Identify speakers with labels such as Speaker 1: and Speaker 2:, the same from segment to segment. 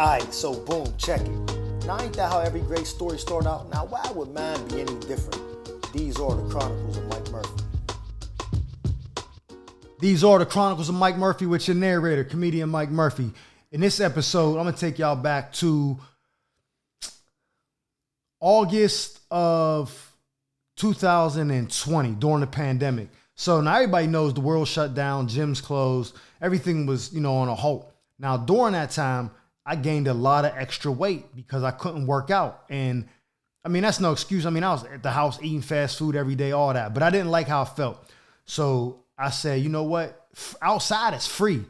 Speaker 1: Alright, so boom, check it. Now ain't that how every great story start out? Now why would mine be any different? These are the Chronicles of Mike Murphy.
Speaker 2: These are the Chronicles of Mike Murphy with your narrator, comedian Mike Murphy. In this episode, I'm going to take y'all back to August of 2020 during the pandemic. So now everybody knows the world shut down, gyms closed, everything was, on a halt. Now during that time, I gained a lot of extra weight because I couldn't work out. And I mean, that's no excuse. I mean, I was at the house eating fast food every day, all that, but I didn't like how I felt. So I said, you know what? Outside is free.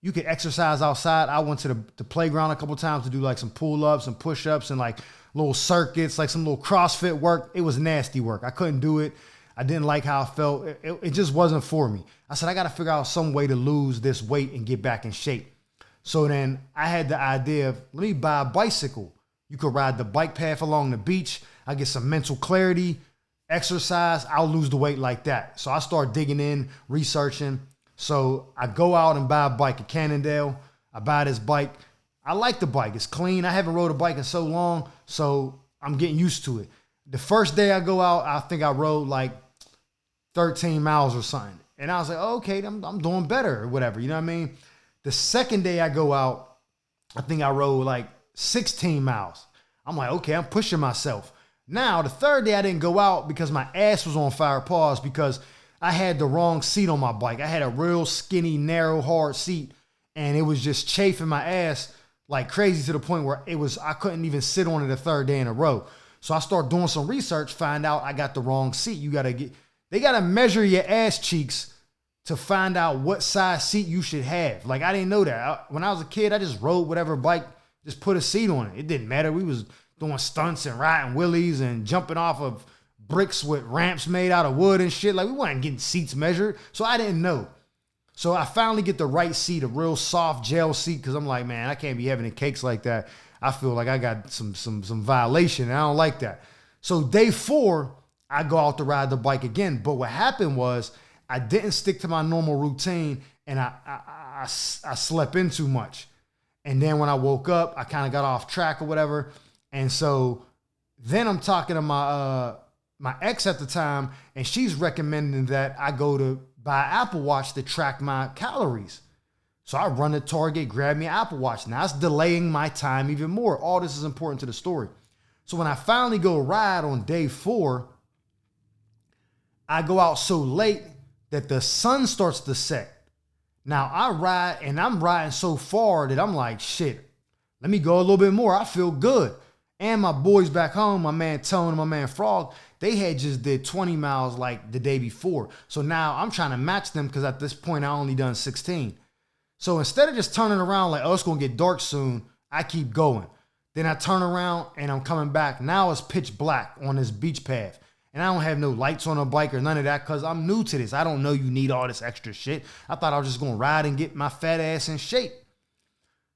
Speaker 2: You can exercise outside. I went to the playground a couple times to do like some pull-ups and push-ups and like little circuits, like some little CrossFit work. It was nasty work. I couldn't do it. I didn't like how I felt. It just wasn't for me. I said, I got to figure out some way to lose this weight and get back in shape. So then I had the idea of, let me buy a bicycle. You could ride the bike path along the beach. I get some mental clarity, exercise. I'll lose the weight like that. So I start digging in, researching. So I go out and buy a bike at Cannondale. I buy this bike. I like the bike. It's clean. I haven't rode a bike in so long, so I'm getting used to it. The first day I go out, I think I rode like 13 miles or something. And I was like, oh, okay, I'm doing better or whatever. You know what I mean? The second day I go out, I think I rode like 16 miles. I'm like, okay, I'm pushing myself. Now, the third day I didn't go out because my ass was on fire, pause, because I had the wrong seat on my bike. I had a real skinny, narrow, hard seat, and it was just chafing my ass like crazy to the point where I couldn't even sit on it the third day in a row. So I started doing some research, find out I got the wrong seat. They got to measure your ass cheeks to find out what size seat you should have. Like, I didn't know that. When I was a kid, I just rode whatever bike, just put a seat on it. It didn't matter. We was doing stunts and riding wheelies and jumping off of bricks with ramps made out of wood and shit. Like, we weren't getting seats measured. So I didn't know. So I finally get the right seat, a real soft gel seat, because I'm like, man, I can't be having cakes like that. I feel like I got some violation, and I don't like that. So day 4, I go out to ride the bike again. But what happened was I didn't stick to my normal routine, and I slept in too much. And then when I woke up, I kind of got off track or whatever. And so then I'm talking to my ex at the time, and she's recommending that I go to buy an Apple Watch to track my calories. So I run to Target, grab me an Apple Watch. Now it's delaying my time even more. All this is important to the story. So when I finally go ride on day 4, I go out so late that the sun starts to set. Now I ride, and I'm riding so far that I'm like, shit, let me go a little bit more. I feel good. And my boys back home, my man Tone and my man Frog, they had just did 20 miles like the day before. So now I'm trying to match them because at this point I only done 16. So instead of just turning around like, oh, it's going to get dark soon, I keep going. Then I turn around and I'm coming back. Now it's pitch black on this beach path. And I don't have no lights on a bike or none of that because I'm new to this. I don't know you need all this extra shit. I thought I was just going to ride and get my fat ass in shape.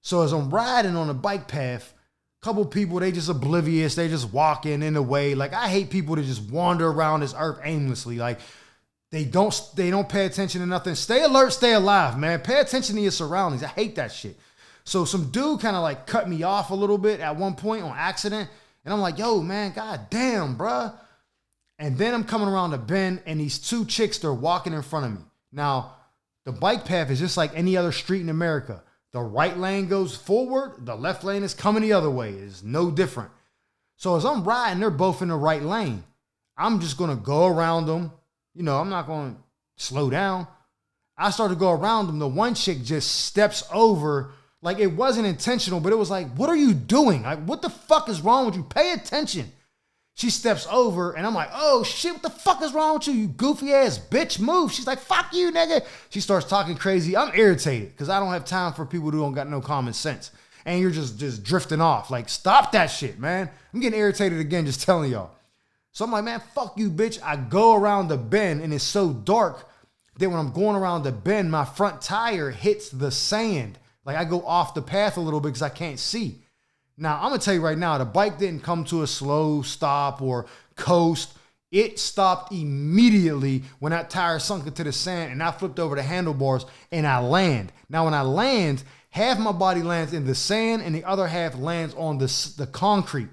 Speaker 2: So as I'm riding on the bike path, a couple people, they just oblivious. They just walking in the way. Like, I hate people that just wander around this earth aimlessly. Like, they don't pay attention to nothing. Stay alert, stay alive, man. Pay attention to your surroundings. I hate that shit. So some dude kind of like cut me off a little bit at one point on accident. And I'm like, yo, man, god damn, bruh. And then I'm coming around the bend, and these 2 chicks, they're walking in front of me. Now, the bike path is just like any other street in America. The right lane goes forward, the left lane is coming the other way. It's no different. So as I'm riding, they're both in the right lane. I'm just going to go around them. I'm not going to slow down. I start to go around them. The one chick just steps over. Like, it wasn't intentional, but it was like, what are you doing? Like, what the fuck is wrong with you? Pay attention. She steps over, and I'm like, oh, shit, what the fuck is wrong with you, you goofy-ass bitch? Move. She's like, fuck you, nigga. She starts talking crazy. I'm irritated because I don't have time for people who don't got no common sense. And you're just drifting off. Like, stop that shit, man. I'm getting irritated again just telling y'all. So I'm like, man, fuck you, bitch. I go around the bend, and it's so dark that when I'm going around the bend, my front tire hits the sand. Like, I go off the path a little bit because I can't see. Now, I'm going to tell you right now, the bike didn't come to a slow stop or coast. It stopped immediately when that tire sunk into the sand, and I flipped over the handlebars and I land. Now, when I land, Half my body lands in the sand and the other half lands on the concrete.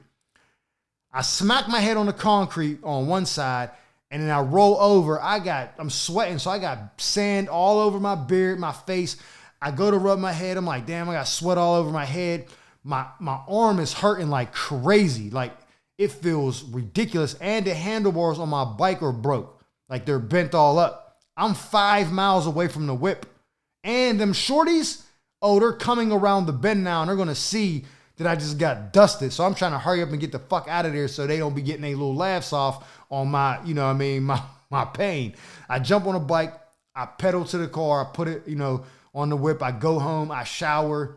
Speaker 2: I smack my head on the concrete on one side, and then I roll over. I'm sweating, so I got sand all over my beard, my face. I go to rub my head. I'm like, damn, I got sweat all over my head. My arm is hurting like crazy. Like, it feels ridiculous. And the handlebars on my bike are broke. Like, they're bent all up. I'm 5 miles away from the whip. And them shorties, oh, they're coming around the bend now, and they're going to see that I just got dusted. So I'm trying to hurry up and get the fuck out of there so they don't be getting their little laughs off on my, you know what I mean, my pain. I jump on a bike. I pedal to the car. I put it, on the whip. I go home. I shower.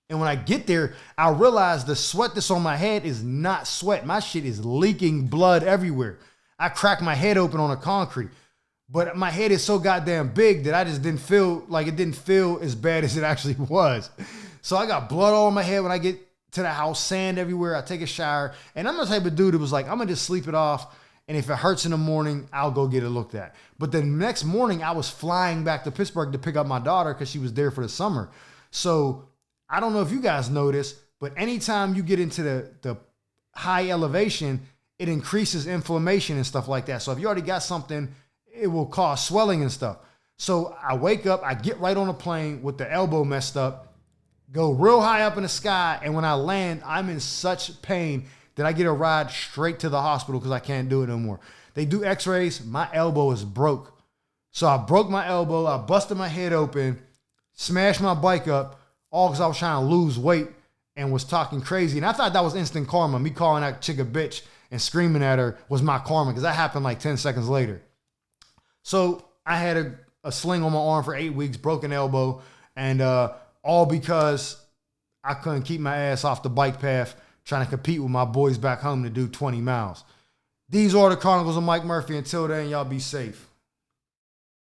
Speaker 2: And when I get there, I realize the sweat that's on my head is not sweat. My shit is leaking blood everywhere. I cracked my head open on the concrete. But my head is so goddamn big that I just didn't feel like it didn't feel as bad as it actually was. So I got blood all on my head when I get to the house, sand everywhere. I take a shower. And I'm the type of dude that was like, I'm going to just sleep it off. And if it hurts in the morning, I'll go get it looked at. But the next morning, I was flying back to Pittsburgh to pick up my daughter because she was there for the summer. So I don't know if you guys know this, but anytime you get into the high elevation, it increases inflammation and stuff like that. So if you already got something, it will cause swelling and stuff. So I wake up, I get right on a plane with the elbow messed up, go real high up in the sky, and when I land, I'm in such pain that I get a ride straight to the hospital because I can't do it no more. They do x-rays, my elbow is broke. So I broke my elbow, I busted my head open, smashed my bike up, all because I was trying to lose weight and was talking crazy. And I thought that was instant karma. Me calling that chick a bitch and screaming at her was my karma because that happened like 10 seconds later. So I had a sling on my arm for 8 weeks, broken elbow, and all because I couldn't keep my ass off the bike path trying to compete with my boys back home to do 20 miles. These are the Chronicles of Mike Murphy. Until then, y'all be safe.